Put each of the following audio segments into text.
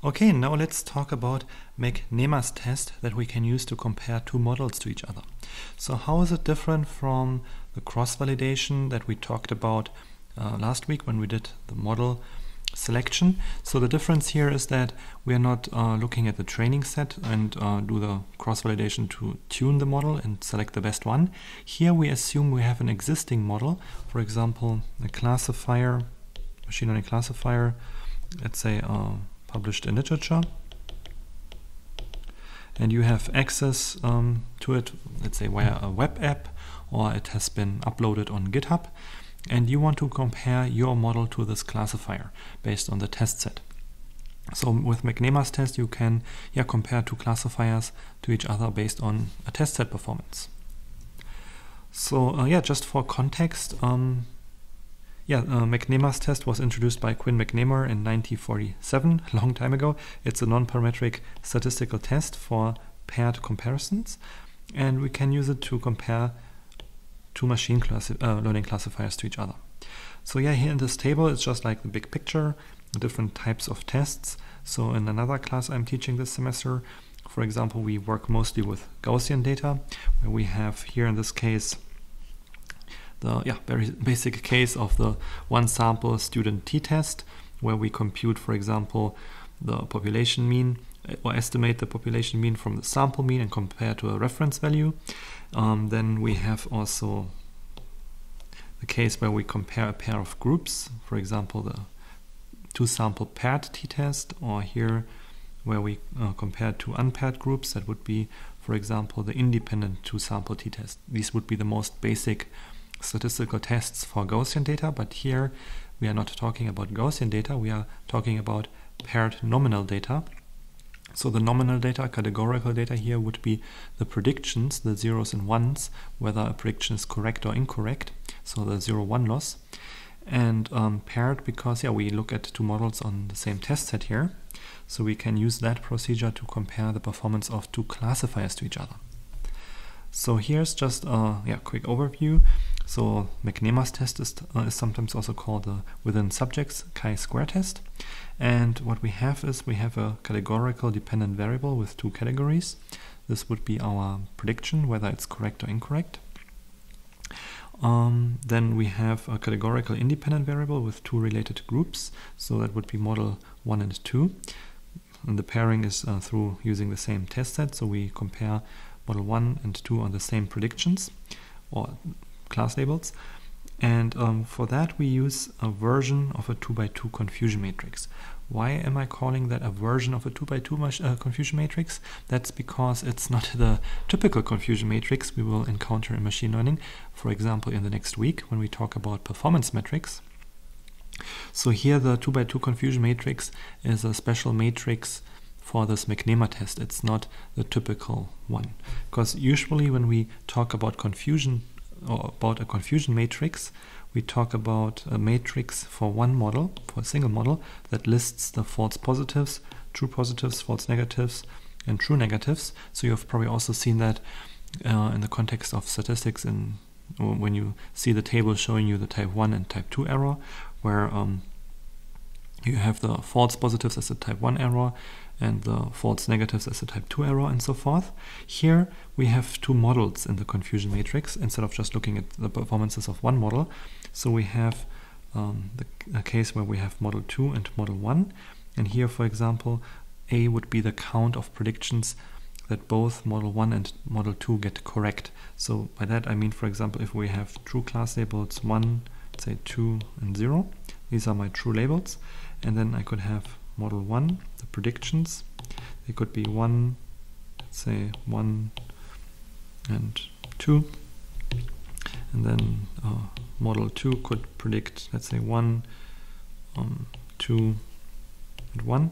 Okay, now let's talk about McNemar's test that we can use to compare two models to each other. So how is it different from the cross-validation that we talked about last week when we did the model selection? So the difference here is that we are not looking at the training set and do the cross-validation to tune the model and select the best one. Here we assume we have an existing model, for example, a classifier, machine learning classifier, let's say published in literature, and you have access to it, let's say via a web app, or it has been uploaded on GitHub, and you want to compare your model to this classifier based on the test set. So with McNemar's test you can compare two classifiers to each other based on a test set performance. So just for context, McNemar's test was introduced by Quinn McNemar in 1947, a long time ago. It's a non-parametric statistical test for paired comparisons, and we can use it to compare two machine learning classifiers to each other. So here in this table, it's just like the big picture, the different types of tests. So in another class I'm teaching this semester, for example, we work mostly with Gaussian data, where we have here in this case the very basic case of the one sample student t-test, where we compute, for example, the population mean or estimate the population mean from the sample mean and compare to a reference value. Then we have also the case where we compare a pair of groups, for example, the two sample paired t-test, or here where we compare two unpaired groups. That would be, for example, the independent two sample t-test. These would be the most basic statistical tests for Gaussian data, but here we are not talking about Gaussian data, we are talking about paired nominal data. So the nominal data, categorical data here, would be the predictions, the zeros and ones, whether a prediction is correct or incorrect, so the 0-1 loss. And paired because we look at two models on the same test set here, so we can use that procedure to compare the performance of two classifiers to each other. So here's just a quick overview. So McNemar's test is sometimes also called the within subjects chi-square test. And what we have is we have a categorical dependent variable with two categories. This would be our prediction, whether it's correct or incorrect. Then we have a categorical independent variable with two related groups. So that would be model 1 and 2. And the pairing is through using the same test set. So we compare model 1 and 2 on the same predictions or class labels, and for that we use a version of a 2x2 confusion matrix. Why am I calling that a version of a 2x2 confusion matrix? That's because it's not the typical confusion matrix we will encounter in machine learning, for example in the next week when we talk about performance metrics. So here the 2x2 confusion matrix is a special matrix for this McNemar test. It's not the typical one, because usually when we talk about confusion or about a confusion matrix, we talk about a matrix for one model, for a single model, that lists the false positives, true positives, false negatives, and true negatives. So you've probably also seen that in the context of statistics, when you see the table showing you the type 1 and type 2 error, where you have the false positives as a type 1 error and the false negatives as a type 2 error and so forth. Here we have two models in the confusion matrix instead of just looking at the performances of one model. So we have the case where we have model 2 and model 1, and here, for example, A would be the count of predictions that both model 1 and model 2 get correct. So by that I mean, for example, if we have true class labels 1, say 2 and 0, these are my true labels, and then I could have model 1, the predictions, they could be 1, let's say 1 and 2, and then model 2 could predict, let's say 1, 2 and 1,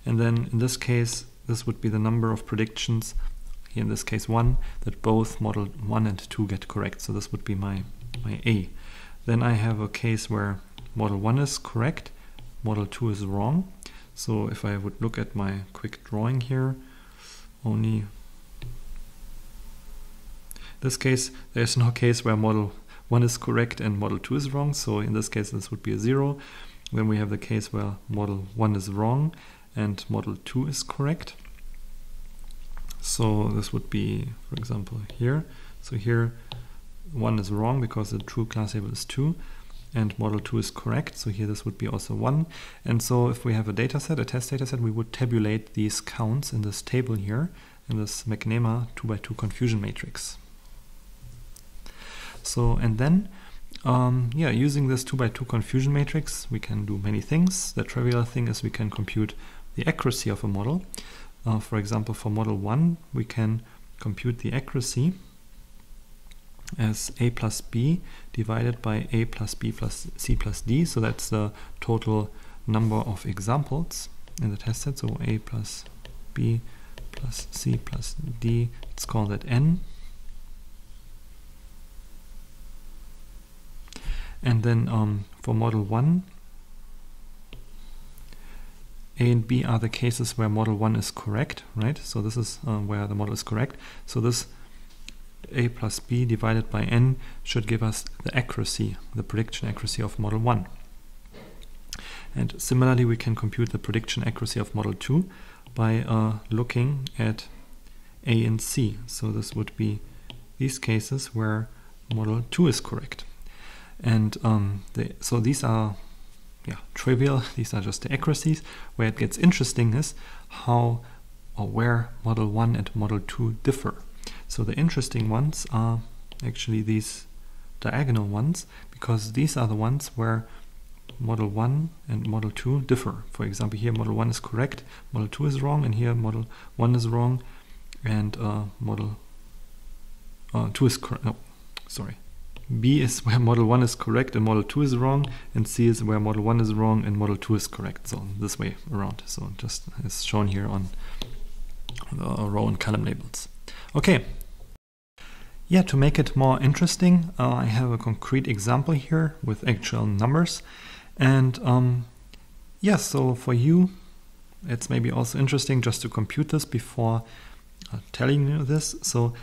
and then in this case this would be the number of predictions, here in this case 1, that both model 1 and 2 get correct. So this would be my A. Then I have a case where model 1 is correct, model 2 is wrong. So if I would look at my quick drawing here, only this case, there's no case where model 1 is correct and model 2 is wrong. So in this case, this would be a 0. Then we have the case where model 1 is wrong and model 2 is correct. So this would be, for example, here. So here 1 is wrong because the true class label is 2, and model 2 is correct. So here this would be also 1. And so if we have a data set, a test data set, we would tabulate these counts in this table here, in this McNemar 2x2 confusion matrix. So, and then, using this 2x2 confusion matrix, we can do many things. The trivial thing is we can compute the accuracy of a model. For example, for model 1, we can compute the accuracy as a plus b divided by a plus b plus c plus d. So that's the total number of examples in the test set. So a plus b plus c plus d, let's call that n. And then for model 1, A and B are the cases where model 1 is correct, right? So this is where the model is correct. So this A plus B divided by n should give us the accuracy, the prediction accuracy of model 1. And similarly, we can compute the prediction accuracy of model 2 by looking at A and C. So this would be these cases where model 2 is correct. And so these are trivial, these are just the accuracies. Where it gets interesting is how or where model 1 and model 2 differ. So the interesting ones are actually these diagonal ones, because these are the ones where model 1 and model 2 differ. For example, here model 1 is correct, model 2 is wrong, and here model 1 is wrong, and model 2 is correct. No, sorry. B is where model 1 is correct and model 2 is wrong, and C is where model 1 is wrong and model 2 is correct. So this way around. So just as shown here on the row and column labels. Okay. Yeah, to make it more interesting, I have a concrete example here with actual numbers. And so for you, it's maybe also interesting just to compute this before telling you this. So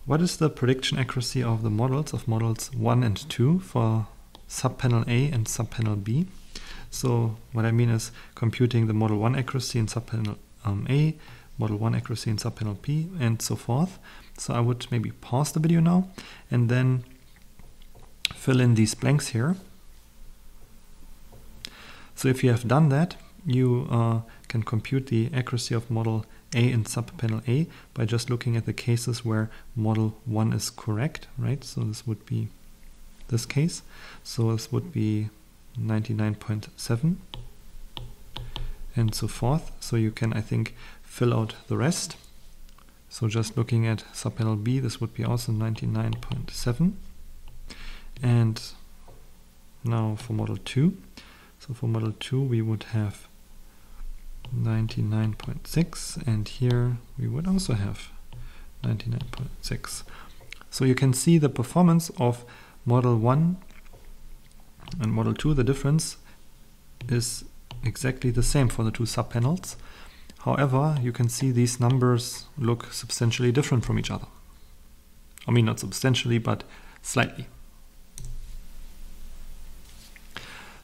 what is the prediction accuracy of the models 1 and 2 for subpanel A and subpanel B? So what I mean is computing the model 1 accuracy in subpanel A, model 1 accuracy in subpanel B, and so forth. So I would maybe pause the video now and then fill in these blanks here. So if you have done that, you can compute the accuracy of model A in subpanel A by just looking at the cases where model 1 is correct, right? So this would be this case. So this would be 99.7 and so forth. So you can, I think, fill out the rest. So just looking at subpanel B, this would be also 99.7. And now for model 2. So for model 2, we would have 99.6, and here we would also have 99.6. So you can see the performance of model 1 and model 2, the difference is exactly the same for the two subpanels. However, you can see these numbers look substantially different from each other. I mean, not substantially, but slightly.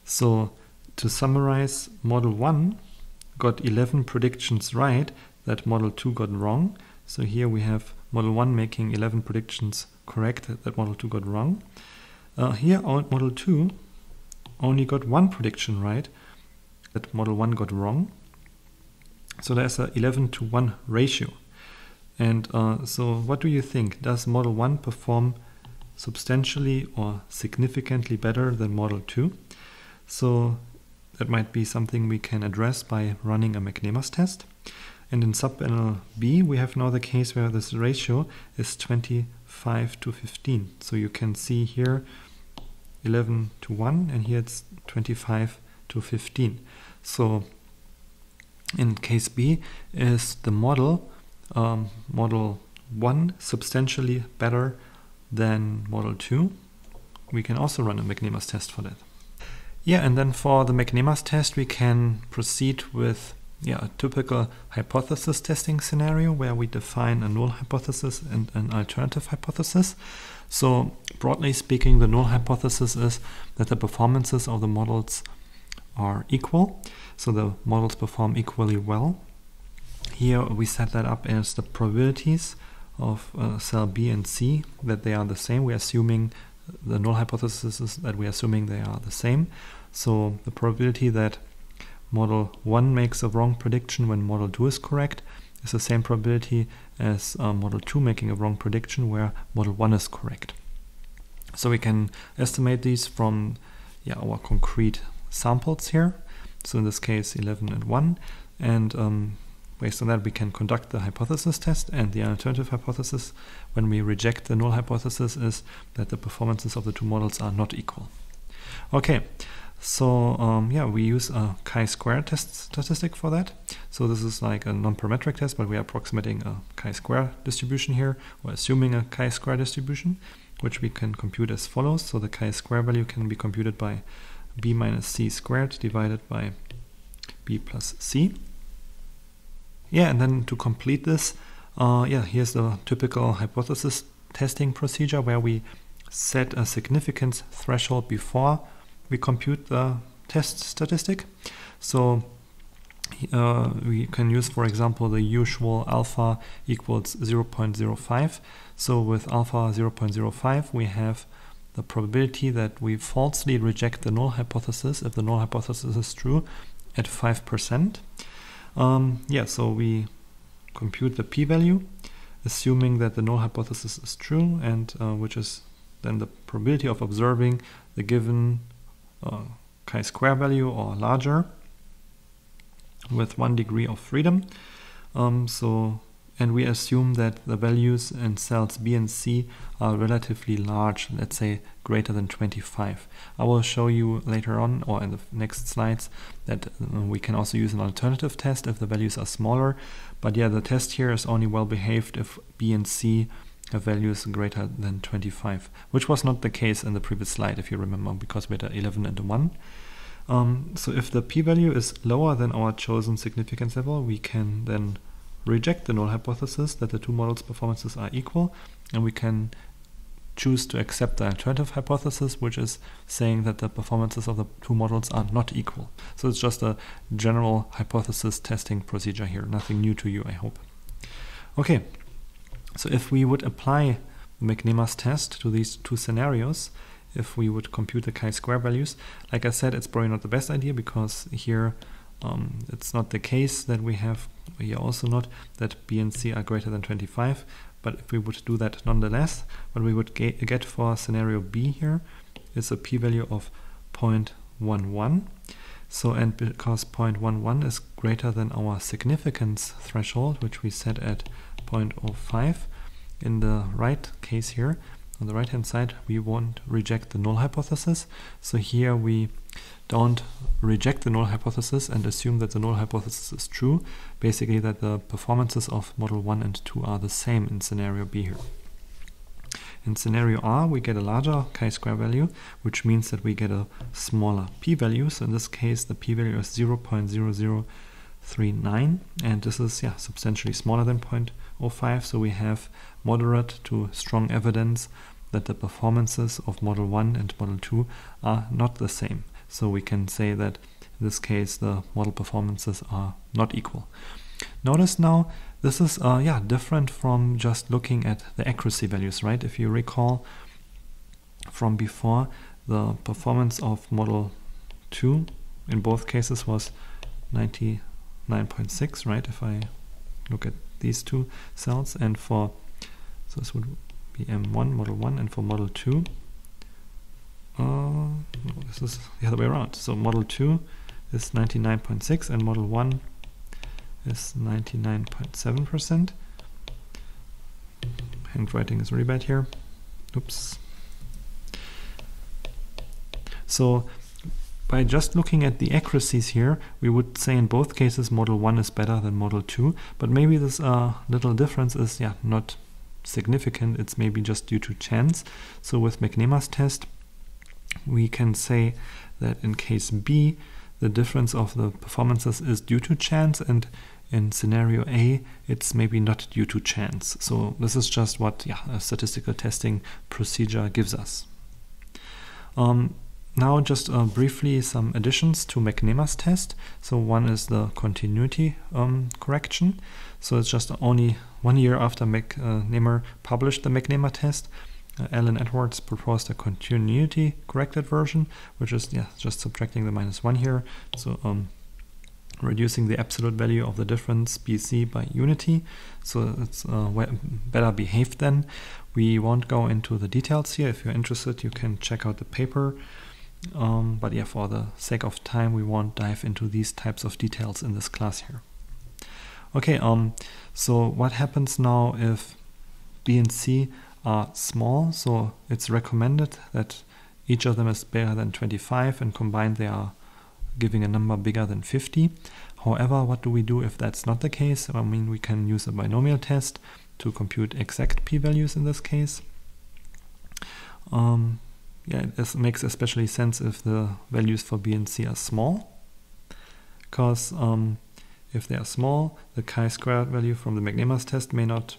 So to summarize, model 1 got 11 predictions right that model 2 got wrong. So here we have model 1 making 11 predictions correct that model 2 got wrong. Here model 2 only got 1 prediction right that model 1 got wrong. So there's a 11-to-1 ratio. And so what do you think? Does model 1 perform substantially or significantly better than model 2? So that might be something we can address by running a McNemar's test. And in subpanel B, we have now the case where this ratio is 25-15. So you can see here 11-to-1, and here it's 25-15. So in case B, is the model 1 substantially better than model 2? We can also run a McNemar's test for that. Yeah, and then for the McNemar's test, we can proceed with a typical hypothesis testing scenario where we define a null hypothesis and an alternative hypothesis. So broadly speaking, the null hypothesis is that the performances of the models are equal, so the models perform equally well. Here we set that up as the probabilities of cell B and C, that they are the same. We're assuming the null hypothesis is that we're assuming they are the same. So the probability that model 1 makes a wrong prediction when model 2 is correct is the same probability as model 2 making a wrong prediction where model 1 is correct. So we can estimate these from our concrete samples here. So in this case 11 and 1, and based on that we can conduct the hypothesis test, and the alternative hypothesis when we reject the null hypothesis is that the performances of the two models are not equal. Okay, so we use a chi-square test statistic for that. So this is like a non-parametric test, but we are approximating a chi-square distribution here, or assuming a chi-square distribution, which we can compute as follows. So the chi-square value can be computed by b minus c squared divided by b plus c. Yeah, and then to complete this, here's the typical hypothesis testing procedure where we set a significance threshold before we compute the test statistic. So we can use, for example, the usual alpha equals 0.05. So with alpha 0.05, we have the probability that we falsely reject the null hypothesis if the null hypothesis is true at 5%. So we compute the p-value, assuming that the null hypothesis is true, and which is then the probability of observing the given chi-square value or larger with 1 degree of freedom. And we assume that the values in cells B and C are relatively large, let's say greater than 25. I will show you later on, or in the next slides, that we can also use an alternative test if the values are smaller. But yeah, the test here is only well behaved if B and C have values greater than 25, which was not the case in the previous slide, if you remember, because we had 11 and 1. So if the p-value is lower than our chosen significance level, we can then reject the null hypothesis that the two models' performances are equal, and we can choose to accept the alternative hypothesis, which is saying that the performances of the two models are not equal. So it's just a general hypothesis testing procedure here, nothing new to you, I hope. Okay, so if we would apply McNemar's test to these two scenarios, if we would compute the chi-square values, like I said, it's probably not the best idea, because here it's not the case that we have here, also not that B and C are greater than 25, but if we would do that nonetheless, what we would get for scenario B here is a p-value of 0.11. So, and because 0.11 is greater than our significance threshold, which we set at 0.05, in the right case here, on the right hand side, we won't reject the null hypothesis. So here we don't reject the null hypothesis and assume that the null hypothesis is true, basically that the performances of model 1 and 2 are the same in scenario B here. In scenario R, we get a larger chi-square value, which means that we get a smaller p-value. So in this case, the p-value is 0.0039, and this is substantially smaller than 0.05. So we have moderate to strong evidence that the performances of model 1 and model 2 are not the same. So we can say that in this case the model performances are not equal. Notice now this is different from just looking at the accuracy values, right? If you recall from before, the performance of model 2 in both cases was 99.6, right? If I look at these two cells, and so this would be M1, model 1, and for model 2, no, this is the other way around. So model 2 is 99.6 and model 1 is 99.7%. Handwriting is really bad here. Oops. So by just looking at the accuracies here, we would say in both cases model 1 is better than model 2, but maybe this little difference is not significant. It's maybe just due to chance. So with McNemar's test, we can say that in case B, the difference of the performances is due to chance, and in scenario A, it's maybe not due to chance. So this is just what a statistical testing procedure gives us. now just briefly some additions to McNemar's test. So one is the continuity correction. So it's just only 1 year after McNemar published the McNemar test. Alan Edwards proposed a continuity corrected version, which is just subtracting the -1 here. So reducing the absolute value of the difference BC by unity. So it's better behaved then. We won't go into the details here. If you're interested, you can check out the paper. But yeah, for the sake of time, we won't dive into these types of details in this class here. Okay, so what happens now if B and C are small? So it's recommended that each of them is bigger than 25, and combined they are giving a number bigger than 50. However, what do we do if that's not the case? I mean, we can use a binomial test to compute exact p-values in this case. This makes especially sense if the values for B and C are small, because if they are small, the chi-squared value from the McNemar's test may not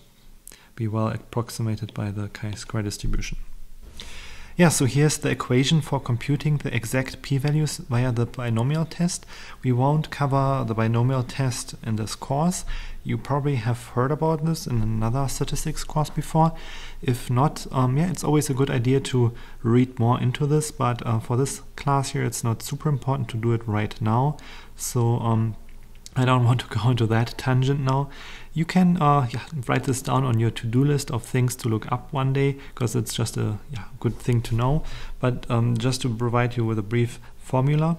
be well approximated by the chi-square distribution. Yeah, so here's the equation for computing the exact p-values via the binomial test. We won't cover the binomial test in this course. You probably have heard about this in another statistics course before. If not, it's always a good idea to read more into this, but for this class here, it's not super important to do it right now. So I don't want to go into that tangent now. You can write this down on your to-do list of things to look up one day, because it's just a good thing to know. But just to provide you with a brief formula,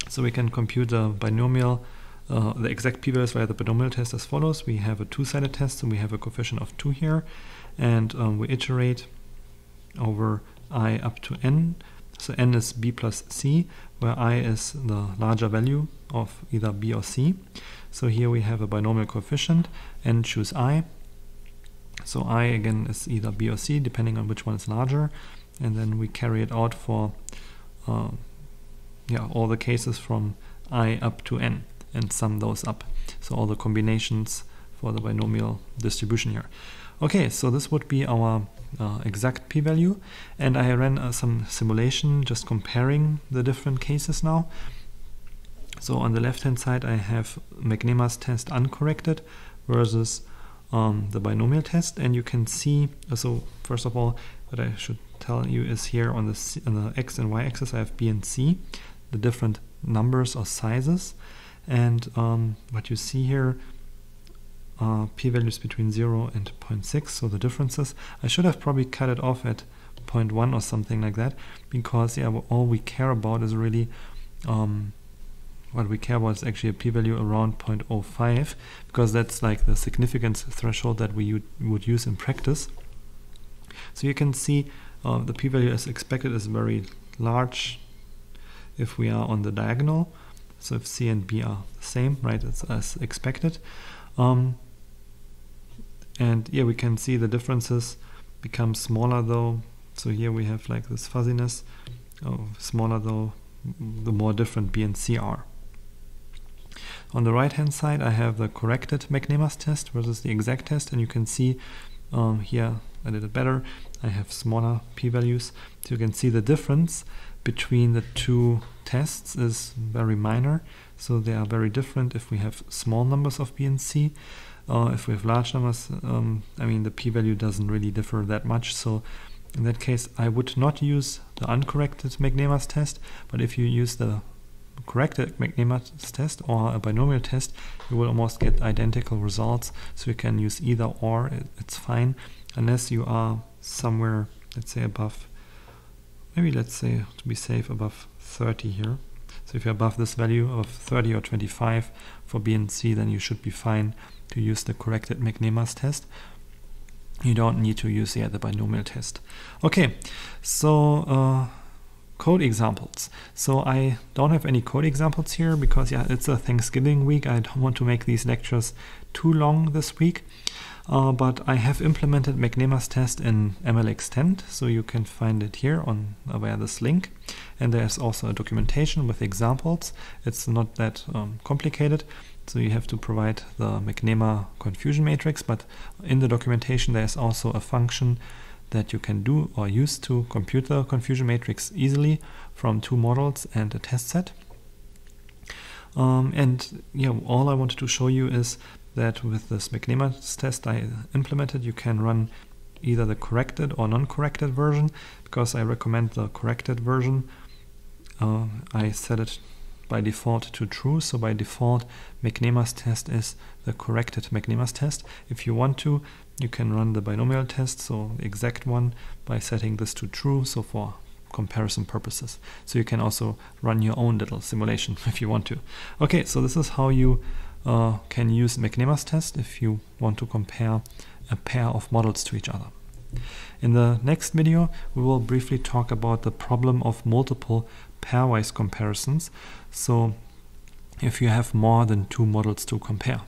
so we can compute the binomial, the exact p-values via the binomial test as follows. We have a two-sided test, and we have a coefficient of 2 here, and we iterate over I up to n. So n is b plus c, where I is the larger value of either b or c. So here we have a binomial coefficient, and choose I. So I again is either b or c, depending on which one is larger. And then we carry it out for all the cases from I up to n, and sum those up. So all the combinations for the binomial distribution here. Okay, so this would be our exact p-value, and I ran some simulation just comparing the different cases now. So on the left hand side I have McNemar's test uncorrected versus the binomial test, and you can see, so first of all what I should tell you is here on the x and y axis I have B and C, the different numbers or sizes, and what you see here p-values between 0 and 0.6, so the differences. I should have probably cut it off at 0.1 or something like that, because all we care about is really what we care about is actually a p-value around 0.05, because that's like the significance threshold that we would use in practice. So you can see the p-value as expected is very large if we are on the diagonal. So if C and B are the same, right, it's as expected. And we can see the differences become smaller though. So here we have like this fuzziness, smaller though the more different B and C are. On the right hand side I have the corrected McNemar's test versus the exact test, and you can see here I did it better. I have smaller p-values, so you can see the difference between the two tests is very minor. So they are very different if we have small numbers of B and C. If we have large numbers, I mean the p-value doesn't really differ that much. So in that case I would not use the uncorrected McNemar's test, but if you use the corrected McNemar's test or a binomial test, you will almost get identical results. So you can use either or, it's fine, unless you are somewhere, let's say above, maybe let's say to be safe, above 30 here. So if you're above this value of 30 or 25 for B and C, then you should be fine to use the corrected McNemar's test. You don't need to use the binomial test. Okay, so code examples. So I don't have any code examples here because it's a Thanksgiving week. I don't want to make these lectures too long this week. But I have implemented McNemar's test in MLExtend, so you can find it here on via this link. And there's also a documentation with examples. It's not that complicated. So you have to provide the McNemar confusion matrix, but in the documentation there's also a function that you can do or use to compute the confusion matrix easily from 2 models and a test set. And yeah, all I wanted to show you is that with this McNemar's test I implemented, you can run either the corrected or non-corrected version. Because I recommend the corrected version, I set it by default to true, so by default McNemar's test is the corrected McNemar's test. If you want to, you can run the binomial test, so the exact one, by setting this to true, so for comparison purposes. So you can also run your own little simulation if you want to. Okay, so this is how you can use McNemar's test if you want to compare a pair of models to each other. In the next video, we will briefly talk about the problem of multiple pairwise comparisons. So if you have more than 2 models to compare.